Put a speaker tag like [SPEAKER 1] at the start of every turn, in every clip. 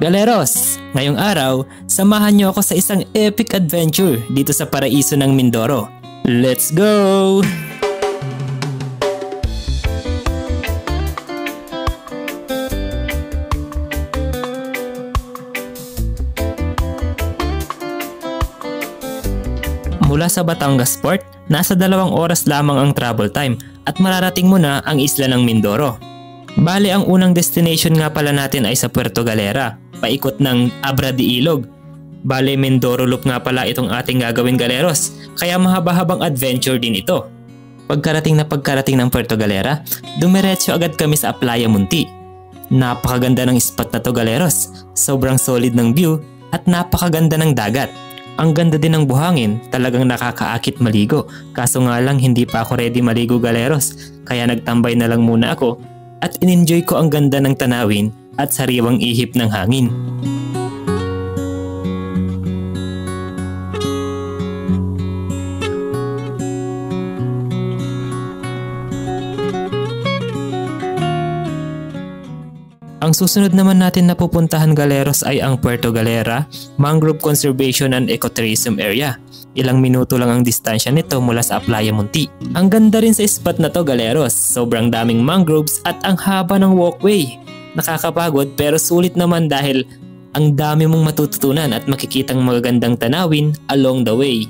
[SPEAKER 1] Galeros, ngayong araw, samahan niyo ako sa isang epic adventure dito sa paraiso ng Mindoro. Let's go! Mula sa Batangas Port, nasa 2 oras lamang ang travel time at mararating mo na ang isla ng Mindoro. Bale, ang unang destination nga pala natin ay sa Puerto Galera, paikot ng Abra de Ilog. Bale, Mindoro Loop nga pala itong ating gagawin, Galeros, kaya mahaba-habang adventure din ito. Pagkarating ng Puerto Galera, dumiretso agad kami sa Playa Munti. Napakaganda ng spot na to, Galeros, sobrang solid ng view at napakaganda ng dagat. Ang ganda din ng buhangin, talagang nakakaakit maligo. Kaso nga lang hindi pa ako ready maligo, Galeros, kaya nagtambay na lang muna ako at in-enjoy ko ang ganda ng tanawin at sariwang ihip ng hangin. Ang susunod naman natin na pupuntahan, Galeros, ay ang Puerto Galera Mangrove Conservation and Ecotourism Area. Ilang minuto lang ang distansya nito mula sa Playa Munti. Ang ganda rin sa spot na to, Galeros. Sobrang daming mangroves at ang haba ng walkway. Nakakapagod pero sulit naman dahil ang dami mong matututunan at makikitang magagandang tanawin along the way.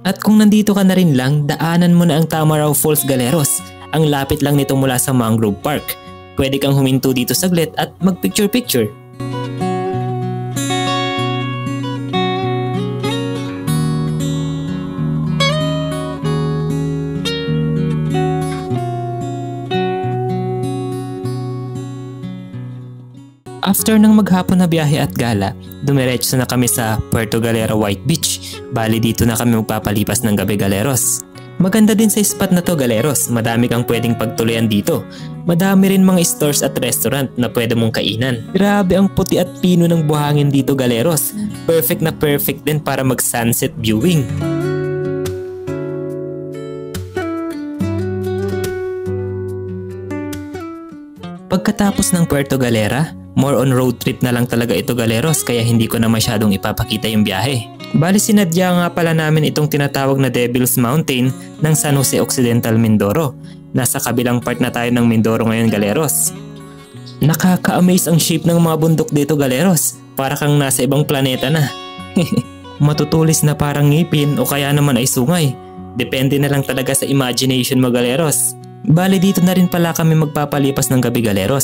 [SPEAKER 1] At kung nandito ka na rin lang, daanan mo na ang Tamaraw Falls, Galeros. Ang lapit lang nito mula sa Mangrove Park. Pwede kang huminto dito saglit at mag-picture-picture. After ng maghapon na biyahe at gala, dumiretso na kami sa Puerto Galera White Beach. Bali, dito na kami magpapalipas ng gabi, Galeros. Maganda din sa spot na to, Galeros. Madami kang pwedeng pagtuluyan dito. Madami rin mga stores at restaurant na pwede mong kainan. Grabe ang puti at pino ng buhangin dito, Galeros. Perfect na perfect din para mag-sunset viewing. Pagkatapos ng Puerto Galera, more on road trip na lang talaga ito, Galeros, kaya hindi ko na masyadong ipapakita yung biyahe. Bali, sinadya nga pala namin itong tinatawag na Devil's Mountain ng San Jose Occidental, Mindoro. Nasa kabilang part na tayo ng Mindoro ngayon, Galeros. Nakaka-amaze ang shape ng mga bundok dito, Galeros. Para kang nasa ibang planeta na. Matutulis na parang ngipin o kaya naman ay sungay. Depende na lang talaga sa imagination mo, Galeros. Bali, dito na rin pala kami magpapalipas ng gabi, Galeros.